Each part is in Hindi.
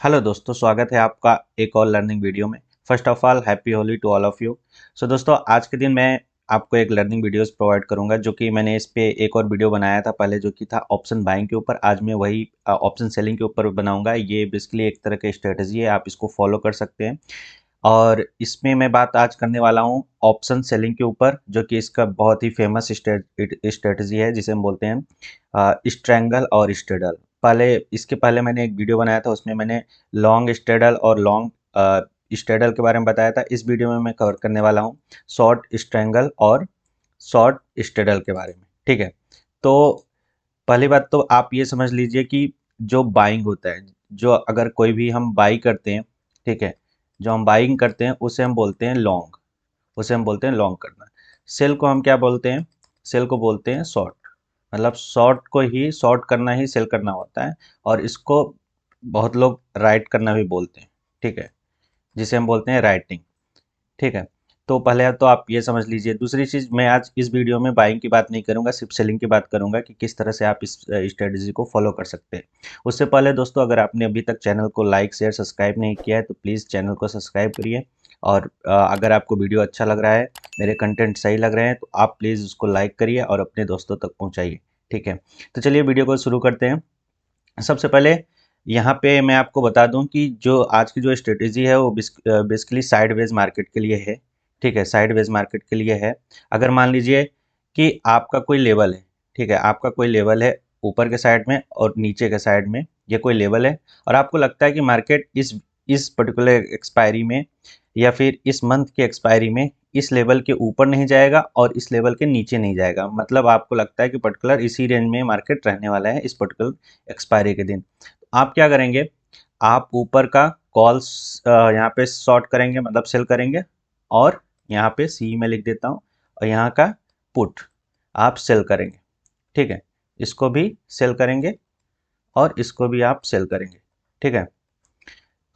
हेलो दोस्तों, स्वागत है आपका एक और लर्निंग वीडियो में। First of all happy Holi to all of you. So दोस्तों, आज के दिन मैं आपको एक लर्निंग वीडियोस प्रोवाइड करूंगा, जो कि मैंने इस पे एक और वीडियो बनाया था पहले, जो कि था ऑप्शन बाइंग के ऊपर। आज मैं वही ऑप्शन सेलिंग के ऊपर बनाऊंगा। ये बेसिकली एक तरह की स्ट्रेटजी है, आप इसको फॉलो कर सकते हैं। और इसमें मैं बात आज करने वाला हूँ ऑप्शन सेलिंग के ऊपर, जो कि इसका बहुत ही फेमस स्ट्रेटजी है, जिसे हम बोलते हैं स्ट्रैंगल और स्ट्रेडल। पहले इसके पहले मैंने एक वीडियो बनाया था, उसमें मैंने लॉन्ग स्ट्रेडल और लॉन्ग स्ट्रेडल के बारे में बताया था। इस वीडियो में मैं कवर करने वाला हूँ शॉर्ट स्ट्रैंगल और शॉर्ट स्ट्रेडल के बारे में। ठीक है, तो पहली बात तो आप ये समझ लीजिए कि जो बाइंग होता है, जो अगर कोई भी हम बाई करते हैं, ठीक है, जो हम बाइंग करते हैं उसे हम बोलते हैं लॉन्ग, उसे हम बोलते हैं लॉन्ग करना। सेल को हम क्या बोलते हैं? सेल को बोलते हैं शॉर्ट। मतलब शॉर्ट को ही शॉर्ट करना ही सेल करना होता है, और इसको बहुत लोग राइट करना भी बोलते हैं। ठीक है, जिसे हम बोलते हैं राइटिंग। ठीक है, तो पहले तो आप ये समझ लीजिए। दूसरी चीज़, मैं आज इस वीडियो में बाइंग की बात नहीं करूंगा, सिर्फ सेलिंग की बात करूंगा कि किस तरह से आप इस स्ट्रेटजी को फॉलो कर सकते हैं। उससे पहले दोस्तों, अगर आपने अभी तक चैनल को लाइक शेयर सब्सक्राइब नहीं किया है तो प्लीज़ चैनल को सब्सक्राइब करिए। और अगर आपको वीडियो अच्छा लग रहा है, मेरे कंटेंट सही लग रहे हैं, तो आप प्लीज़ उसको लाइक करिए और अपने दोस्तों तक पहुँचाइए। ठीक है, तो चलिए वीडियो को शुरू करते हैं। सबसे पहले यहाँ पे मैं आपको बता दूं कि जो आज की जो स्ट्रेटेजी है वो बेसिकली साइडवेज मार्केट के लिए है। ठीक है, साइडवेज मार्केट के लिए है। अगर मान लीजिए कि आपका कोई लेवल है, ठीक है, आपका कोई लेवल है ऊपर के साइड में और नीचे के साइड में, ये कोई लेवल है, और आपको लगता है कि मार्केट इस पर्टिकुलर एक्सपायरी में या फिर इस मंथ के एक्सपायरी में इस लेवल के ऊपर नहीं जाएगा और इस लेवल के नीचे नहीं जाएगा। मतलब आपको लगता है कि पर्टिकुलर इसी रेंज में मार्केट रहने वाला है इस पर्टिकुलर एक्सपायरी के दिन। आप क्या करेंगे? आप ऊपर का कॉल्स यहाँ पे शॉर्ट करेंगे, मतलब सेल करेंगे, और यहाँ पे सी में लिख देता हूँ, और यहाँ का पुट आप सेल करेंगे। ठीक है, इसको भी सेल करेंगे और इसको भी आप सेल करेंगे। ठीक है,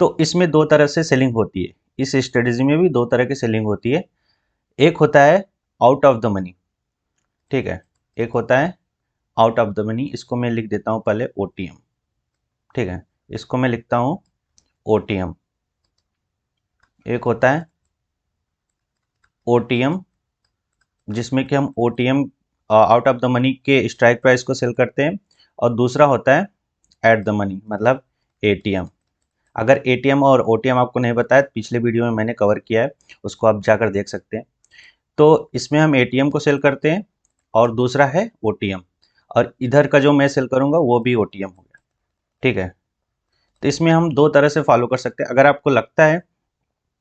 तो इसमें दो तरह से सेलिंग होती है। इस स्ट्रेटेजी में भी दो तरह की सेलिंग होती है। एक होता है आउट ऑफ द मनी। ठीक है, एक होता है आउट ऑफ द मनी। इसको मैं लिख देता हूँ पहले ओटीएम। ठीक है, इसको मैं लिखता हूँ ओटीएम। एक होता है ओटीएम, जिसमें कि हम OTM out of the money के स्ट्राइक प्राइस को सेल करते हैं, और दूसरा होता है एट द मनी, मतलब एटीएम। अगर एटीएम और ओटीएम आपको नहीं बताया तो पिछले वीडियो में मैंने कवर किया है, उसको आप जाकर देख सकते हैं। तो इसमें हम एटीएम को सेल करते हैं और दूसरा है ओटीएम, और इधर का जो मैं सेल करूंगा वो भी ओटीएम हो गया। ठीक है, तो इसमें हम दो तरह से फॉलो कर सकते हैं। अगर आपको लगता है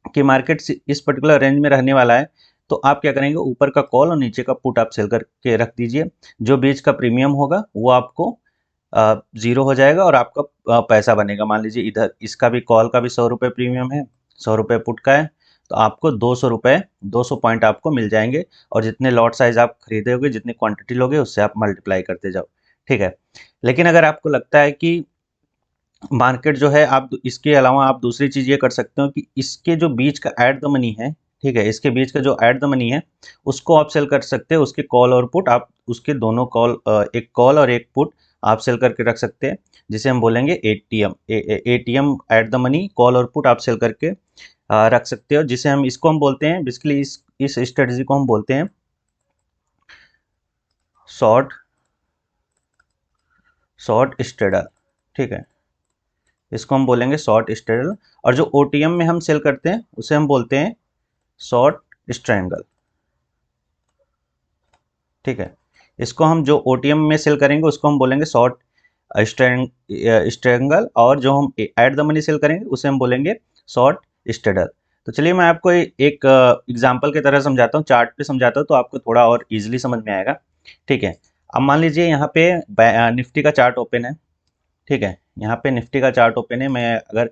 कि मार्केट इस पर्टिकुलर रेंज में रहने वाला है, तो आप क्या करेंगे? ऊपर का कॉल और नीचे का पुट आप सेल करके रख दीजिए। जो बीच का प्रीमियम होगा वो आपको ज़ीरो हो जाएगा और आपका पैसा बनेगा। मान लीजिए इधर इसका भी, कॉल का भी 100 रुपये प्रीमियम है, 100 रुपये पुट का है, तो आपको 200 रुपये, 200 पॉइंट आपको मिल जाएंगे। और जितने लॉट साइज आप खरीदोगे, जितनी क्वांटिटी लोगे, उससे आप मल्टीप्लाई करते जाओ। ठीक है, लेकिन अगर आपको लगता है कि मार्केट जो है, आप इसके अलावा आप दूसरी चीज़ ये कर सकते हो कि इसके जो बीच का ऐट द मनी है, ठीक है, इसके बीच का जो ऐट द मनी है उसको आप सेल कर सकते हो। उसके कॉल और पुट आप, उसके दोनों कॉल, एक कॉल और एक पुट आप सेल करके रख सकते हैं, जिसे हम बोलेंगे ATM. ATM at the money, call और पुट आप सेल करके रख सकते हो, जिसे हम, इसको हम बोलते हैं बेसिकली, इस स्ट्रेटजी को हम बोलते हैं शॉर्ट शॉर्ट स्ट्रेडल। ठीक है, इसको हम बोलेंगे शॉर्ट स्ट्रेडल। और जो ओटीएम में हम सेल करते हैं उसे हम बोलते हैं शॉर्ट स्ट्रैंगल। ठीक है, इसको हम, जो ओटीएम में सेल करेंगे उसको हम बोलेंगे शॉर्ट स्ट्रैंगल, और जो हम एट द मनी सेल करेंगे उसे हम बोलेंगे शॉर्ट स्ट्रेडल। तो चलिए मैं आपको एक एग्जांपल की तरह समझाता हूँ, चार्ट पे समझाता हूँ, तो आपको थोड़ा और इजीली समझ में आएगा। ठीक है, अब मान लीजिए यहाँ पे निफ्टी का चार्ट ओपन है। ठीक है, यहाँ पे निफ्टी का चार्ट ओपन है। मैं अगर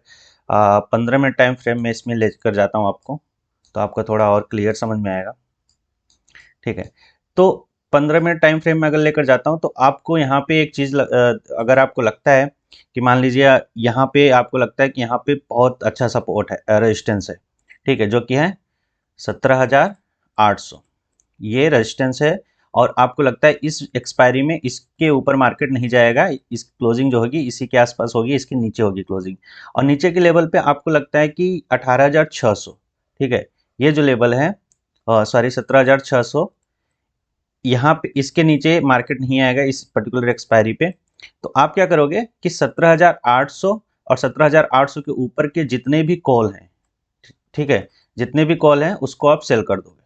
15 मिनट टाइम फ्रेम में इसमें लेकर जाता हूँ आपको, तो आपको थोड़ा और क्लियर समझ में आएगा। ठीक है, तो 15 मिनट टाइम फ्रेम में अगर लेकर जाता हूँ, तो आपको यहाँ पे एक चीज़ अगर आपको लगता है कि, मान लीजिए यहाँ पे आपको लगता है कि यहाँ पे बहुत अच्छा सपोर्ट है, रेजिस्टेंस है, ठीक है, जो कि है 17,800, ये रेजिस्टेंस है। और आपको लगता है इस एक्सपायरी में इसके ऊपर मार्केट नहीं जाएगा, इस क्लोजिंग जो होगी इसी के आसपास होगी, इसके नीचे होगी क्लोजिंग, और नीचे के लेवल पे आपको लगता है कि 18,600, ठीक है, ये जो लेवल है, सॉरी 17,600, यहाँ पे इसके नीचे मार्केट नहीं आएगा इस पर्टिकुलर एक्सपायरी पे, तो आप क्या करोगे कि 17,800 और 17,800 के ऊपर के जितने भी कॉल हैं, ठीक है, जितने भी कॉल हैं उसको आप सेल कर दोगे।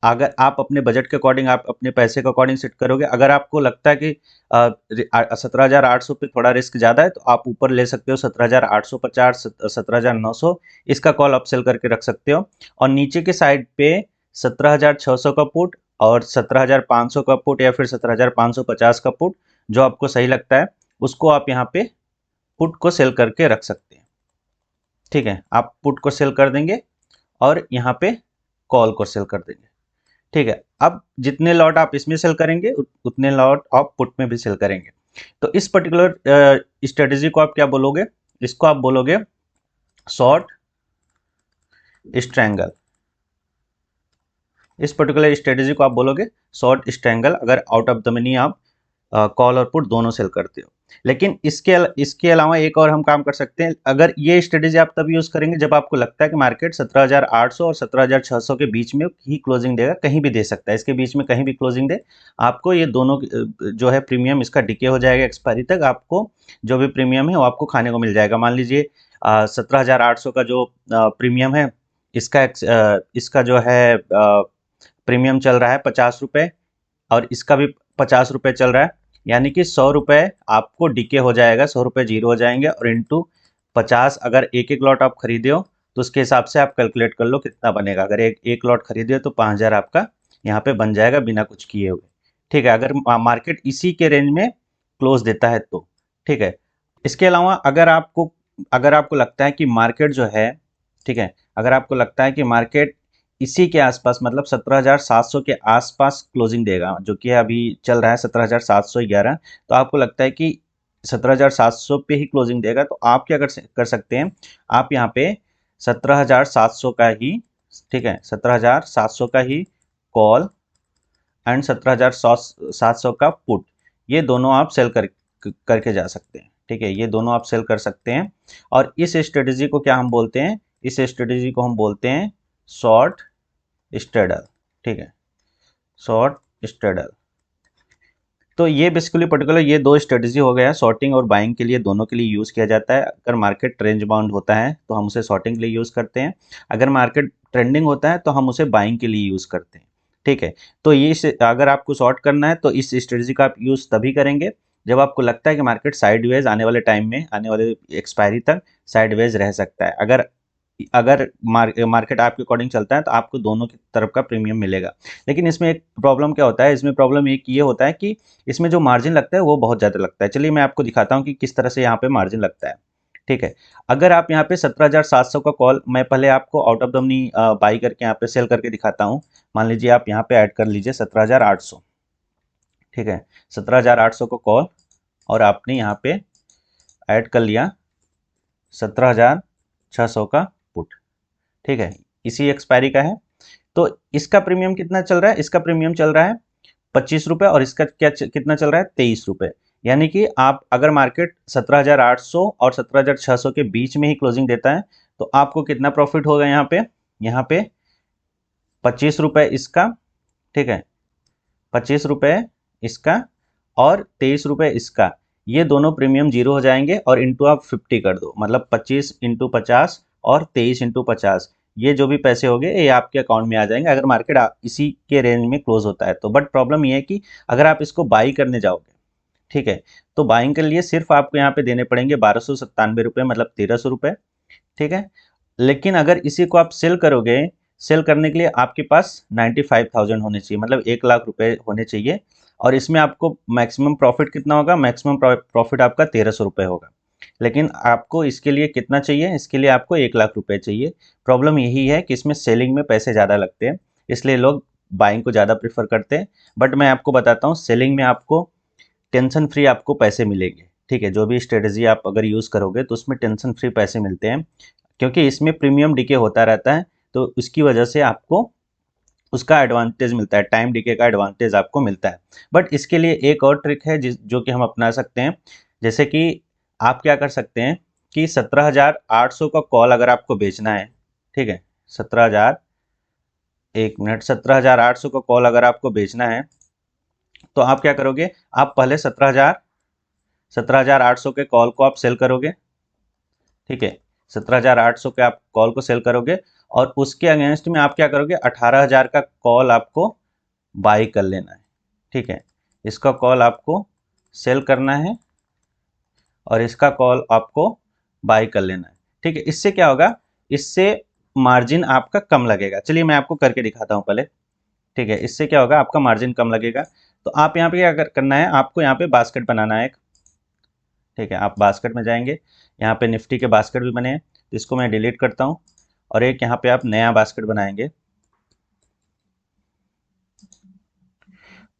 अगर आप अपने बजट के अकॉर्डिंग, आप अपने पैसे के अकॉर्डिंग सेट करोगे, अगर आपको लगता है कि 17,800 पे थोड़ा रिस्क ज़्यादा है तो आप ऊपर ले सकते हो 17,850, 17,900, इसका कॉल आप सेल करके रख सकते हो, और नीचे के साइड पे 17,600 का पुट और 17,500 का पुट या फिर 17,550 का पुट, जो आपको सही लगता है उसको आप यहाँ पे पुट को सेल करके रख सकते हैं। ठीक है, आप पुट को सेल कर देंगे और यहाँ पे कॉल को सेल कर देंगे। ठीक है, अब जितने लॉट आप इसमें सेल करेंगे उतने लॉट आप पुट में भी सेल करेंगे। तो इस पर्टिकुलर स्ट्रेटेजी को आप क्या बोलोगे? इसको आप बोलोगे शॉर्ट स्ट्रैंगल। इस पर्टिकुलर स्ट्रेटेजी को आप बोलोगे शॉर्ट स्ट्रैंगल, अगर आउट ऑफ द मनी आप कॉल और पुट दोनों सेल करते हो। लेकिन इसके अलावा एक और हम काम कर सकते हैं। अगर ये स्ट्रेटेजी आप तब यूज़ करेंगे जब आपको लगता है कि मार्केट 17,800 और 17,600 के बीच में ही क्लोजिंग देगा, कहीं भी दे सकता है, इसके बीच में कहीं भी क्लोजिंग दे, आपको ये दोनों जो है प्रीमियम इसका डिके हो जाएगा एक्सपायरी तक, आपको जो भी प्रीमियम है वो आपको खाने को मिल जाएगा। मान लीजिए 17,800 का जो प्रीमियम है, इसका जो है प्रीमियम चल रहा है 50 रुपये, और इसका भी 50 रुपये चल रहा है, यानी कि 100 रुपये आपको डिके हो जाएगा, 100 रुपये जीरो हो जाएंगे, और इंटू 50, अगर एक एक लॉट आप खरीदे हो तो उसके हिसाब से आप कैलकुलेट कर लो कितना बनेगा। अगर एक लॉट खरीदे हो तो 5,000 आपका यहाँ पे बन जाएगा बिना कुछ किए हुए। ठीक है, अगर मार्केट इसी के रेंज में क्लोज देता है तो। ठीक है, इसके अलावा अगर आपको लगता है कि मार्केट जो है, ठीक है, अगर आपको लगता है कि मार्केट इसी के आसपास, मतलब 17,700 के आसपास क्लोजिंग देगा, जो कि अभी चल रहा है 17,711, तो आपको लगता है कि 17,700 पे ही क्लोजिंग देगा, तो आप क्या कर सकते हैं, आप यहाँ पे 17,700 का ही, ठीक है, 17,700 का ही कॉल एंड 17,700 का पुट, ये दोनों आप सेल करके जा सकते हैं। ठीक है, ये दोनों आप सेल कर सकते हैं, और इस स्ट्रेटेजी को क्या हम बोलते हैं? इस स्ट्रेटेजी को हम बोलते हैं शॉर्ट स्ट्रेडल। ठीक है, शॉर्ट स्ट्रेडल। तो ये बेसिकली पर्टिकुलर ये दो स्ट्रेटेजी हो गया, शॉर्टिंग और बाइंग के लिए, दोनों के लिए यूज़ किया जाता है। अगर मार्केट रेंज बाउंड होता है तो हम उसे शॉर्टिंग के लिए यूज़ करते हैं, अगर मार्केट ट्रेंडिंग होता है तो हम उसे बाइंग के लिए यूज़ करते हैं। ठीक है, तो ये अगर आपको शॉर्ट करना है तो इस स्ट्रेटेजी का आप यूज़ तभी करेंगे जब आपको लगता है कि मार्केट साइडवेज आने वाले टाइम में, आने वाले एक्सपायरी तक साइडवेज रह सकता है। अगर अगर मार्केट आपके अकॉर्डिंग चलता है तो आपको दोनों की तरफ का प्रीमियम मिलेगा। लेकिन इसमें एक प्रॉब्लम क्या होता है, इसमें प्रॉब्लम एक ये होता है कि इसमें जो मार्जिन लगता है वो बहुत ज़्यादा लगता है। चलिए मैं आपको दिखाता हूँ कि किस तरह से यहाँ पे मार्जिन लगता है। ठीक है, अगर आप यहाँ पे 17,700 का कॉल, मैं पहले आपको out of the money by करके यहाँ पे सेल करके दिखाता हूँ। मान लीजिए आप यहाँ पे ऐड कर लीजिए 17,800, ठीक है, 17,800 का कॉल, और आपने यहाँ पे ऐड कर लिया 17,600 का पुट। ठीक है, इसी एक्सपायरी का है, तो इसका प्रीमियम कितना चल रहा है? इसका प्रीमियम चल रहा है 25 रुपये, और इसका कितना चल रहा है? 23 रुपये। यानी कि आप अगर मार्केट 17,800 और 17,600 के बीच में ही क्लोजिंग देता है तो आपको कितना प्रॉफिट होगा यहाँ पे? यहाँ पे 25 रुपये इसका, ठीक है, 25 रुपये इसका और 23 रुपये इसका, ये दोनों प्रीमियम जीरो हो जाएंगे, और इंटू आप 50 कर दो, मतलब 25 इंटू 50 और 23 इंटू 50, ये जो भी पैसे हो गए ये आपके अकाउंट में आ जाएंगे अगर मार्केट इसी के रेंज में क्लोज होता है तो। बट प्रॉब्लम ये है कि अगर आप इसको बाई करने जाओगे, ठीक है, तो बाइंग के लिए सिर्फ आपको यहाँ पे देने पड़ेंगे 1,297 रुपये, मतलब 1,300 रुपये। ठीक है, लेकिन अगर इसी को आप सेल करोगे, सेल करने के लिए आपके पास 95,000 होने चाहिए, मतलब 1,00,000 रुपये होने चाहिए, और इसमें आपको मैक्सिमम प्रॉफिट कितना होगा? मैक्सिमम प्रॉफिट आपका 1,300 रुपये होगा। लेकिन आपको इसके लिए कितना चाहिए? इसके लिए आपको 1,00,000 रुपये चाहिए। प्रॉब्लम यही है कि इसमें सेलिंग में पैसे ज़्यादा लगते हैं, इसलिए लोग बाइंग को ज़्यादा प्रेफर करते हैं। बट मैं आपको बताता हूँ, सेलिंग में आपको टेंशन फ्री आपको पैसे मिलेंगे। ठीक है, जो भी स्ट्रेटेजी आप अगर यूज़ करोगे तो उसमें टेंशन फ्री पैसे मिलते हैं, क्योंकि इसमें प्रीमियम डिके होता रहता है, तो उसकी वजह से आपको उसका एडवांटेज मिलता है, टाइम डीके का एडवांटेज आपको मिलता है। बट इसके लिए एक और ट्रिक है जो कि हम अपना सकते हैं। जैसे कि आप क्या कर सकते हैं कि 17,800 का कॉल अगर आपको बेचना है, ठीक है, 17,000, एक मिनट, 17,800 का कॉल अगर आपको बेचना है तो आप क्या करोगे, आप पहले 17,800 के कॉल को आप सेल करोगे, ठीक है, 17,800 के आप कॉल को सेल करोगे और उसके अगेंस्ट में आप क्या करोगे, 18,000 का कॉल आपको बाई कर लेना है, ठीक है। इसका कॉल आपको सेल करना है और इसका कॉल आपको बाई कर लेना है, ठीक है। इससे क्या होगा, इससे मार्जिन आपका कम लगेगा। चलिए मैं आपको करके दिखाता हूँ पहले, ठीक है। इससे क्या होगा, आपका मार्जिन कम लगेगा। तो आप यहाँ पे क्या करना है, आपको यहाँ पे बास्केट बनाना है एक, ठीक है। आप बास्केट में जाएंगे, यहाँ पे निफ्टी के बास्केट भी बने हैं, तो इसको मैं डिलीट करता हूँ और एक यहाँ पे आप नया बास्केट बनाएंगे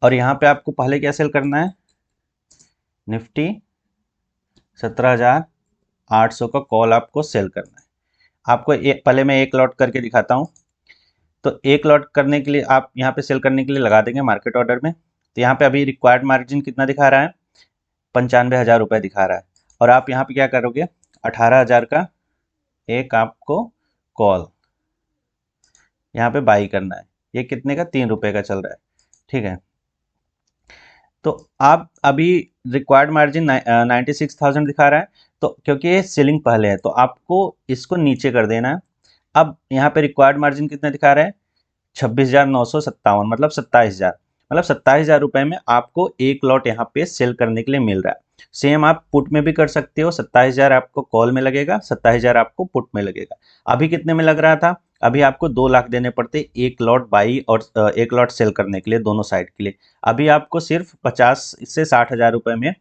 और यहाँ पे आपको पहले क्या सेल करना है, निफ्टी 17,800 का कॉल आपको सेल करना है। आपको पहले मैं एक लॉट करके दिखाता हूँ। तो एक लॉट करने के लिए आप यहाँ पे सेल करने के लिए लगा देंगे मार्केट ऑर्डर में। तो यहाँ पे अभी रिक्वायर्ड मार्जिन कितना दिखा रहा है, 95,000 रुपये दिखा रहा है। और आप यहाँ पे क्या करोगे, 18,000 का एक आपको कॉल यहाँ पे बाई करना है। ये कितने का, 3 रुपये का चल रहा है, ठीक है। तो आप अभी रिक्वायर्ड मार्जिन 96,000 दिखा रहा है, तो क्योंकि ये सेलिंग पहले है तो आपको इसको नीचे कर देना है। अब यहाँ पे रिक्वायर्ड मार्जिन कितना दिखा रहा है, 26,957, मतलब 27,000, मतलब 27,000 रुपये में आपको एक लॉट यहाँ पे सेल करने के लिए मिल रहा है। सेम आप पुट में भी कर सकते हो, 27,000 आपको कॉल में लगेगा, 27,000 आपको पुट में लगेगा। अभी कितने में लग रहा था, अभी आपको 2 लाख देने पड़ते एक लॉट बाई और एक लॉट सेल करने के लिए, दोनों साइड के लिए। अभी आपको सिर्फ 50 से 60,000 रुपये में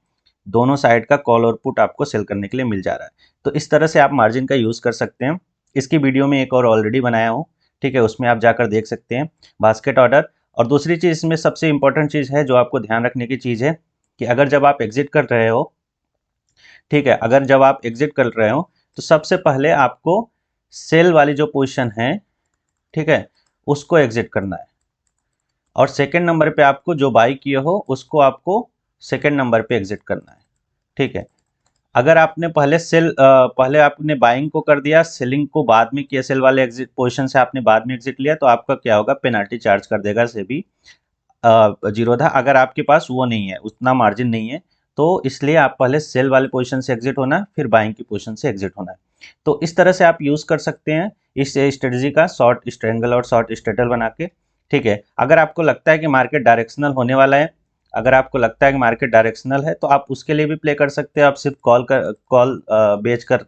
दोनों साइड का कॉल और पुट आपको सेल करने के लिए मिल जा रहा है। तो इस तरह से आप मार्जिन का यूज़ कर सकते हैं। इसकी वीडियो में एक और ऑलरेडी बनाया हूँ, ठीक है, उसमें आप जाकर देख सकते हैं बास्केट ऑर्डर। और दूसरी चीज़ इसमें सबसे इंपॉर्टेंट चीज़ है जो आपको ध्यान रखने की चीज़ है कि अगर जब आप एग्जिट कर रहे हो, ठीक है, अगर जब आप एग्जिट कर रहे हो तो सबसे पहले आपको सेल वाली जो पोजीशन है, ठीक है, उसको एग्जिट करना है और सेकंड नंबर पे आपको जो बाई किए हो उसको आपको सेकंड नंबर पे एग्जिट करना है, ठीक है। अगर आपने पहले आपने बाइंग को कर दिया, सेलिंग को बाद में किया, सेल वाले एग्जिट पोजीशन से आपने बाद में एग्जिट लिया, तो आपका क्या होगा, पेनाल्टी चार्ज कर देगा सेबी जीरोधा। अगर आपके पास वो नहीं है, उतना मार्जिन नहीं है, तो इसलिए आप पहले सेल वाले पोजीशन से एग्जिट होना है, फिर बाइंग की पोजीशन से एग्जिट होना है। तो इस तरह से आप यूज़ कर सकते हैं इस स्ट्रेटजी का, शॉर्ट स्ट्रेंगल और शॉर्ट स्ट्रेटल बना के, ठीक है। अगर आपको लगता है कि मार्केट डायरेक्शनल होने वाला है, अगर आपको लगता है कि मार्केट डायरेक्शनल है, तो आप उसके लिए भी प्ले कर सकते हैं। आप सिर्फ कॉल बेच कर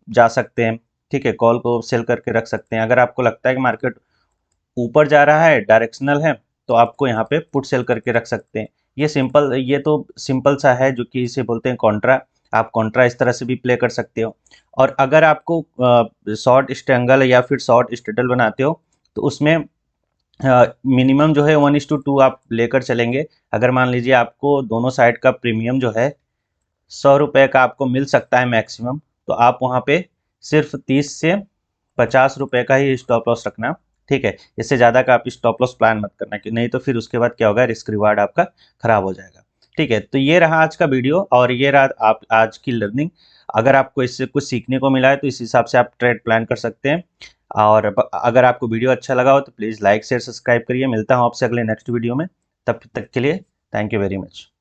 जा सकते हैं, ठीक है, कॉल को सेल करके रख सकते हैं। अगर आपको लगता है कि मार्केट ऊपर जा रहा है, डायरेक्शनल है, तो आपको यहाँ पे पुट सेल करके रख सकते हैं। ये तो सिंपल सा है जो कि इसे बोलते हैं कॉन्ट्रा। आप कॉन्ट्रा इस तरह से भी प्ले कर सकते हो। और अगर आपको शॉर्ट स्ट्रैंगल या फिर शॉर्ट स्ट्रेटल बनाते हो तो उसमें मिनिमम जो है 1:2 आप लेकर चलेंगे। अगर मान लीजिए आपको दोनों साइड का प्रीमियम जो है 100 रुपये का आपको मिल सकता है मैक्सिमम, तो आप वहाँ पे सिर्फ 30 से 50 रुपये का ही स्टॉप लॉस रखना, ठीक है। इससे ज़्यादा का आप स्टॉप लॉस प्लान मत करना, कि नहीं तो फिर उसके बाद क्या होगा, रिस्क रिवार्ड आपका खराब हो जाएगा, ठीक है। तो ये रहा आज का वीडियो और ये रहा आप आज की लर्निंग। अगर आपको इससे कुछ सीखने को मिला है तो इस हिसाब से आप ट्रेड प्लान कर सकते हैं। और अगर आपको वीडियो अच्छा लगा हो तो प्लीज़ लाइक शेयर सब्सक्राइब करिए। मिलता हूँ आपसे अगले नेक्स्ट वीडियो में, तब तक के लिए थैंक यू वेरी मच।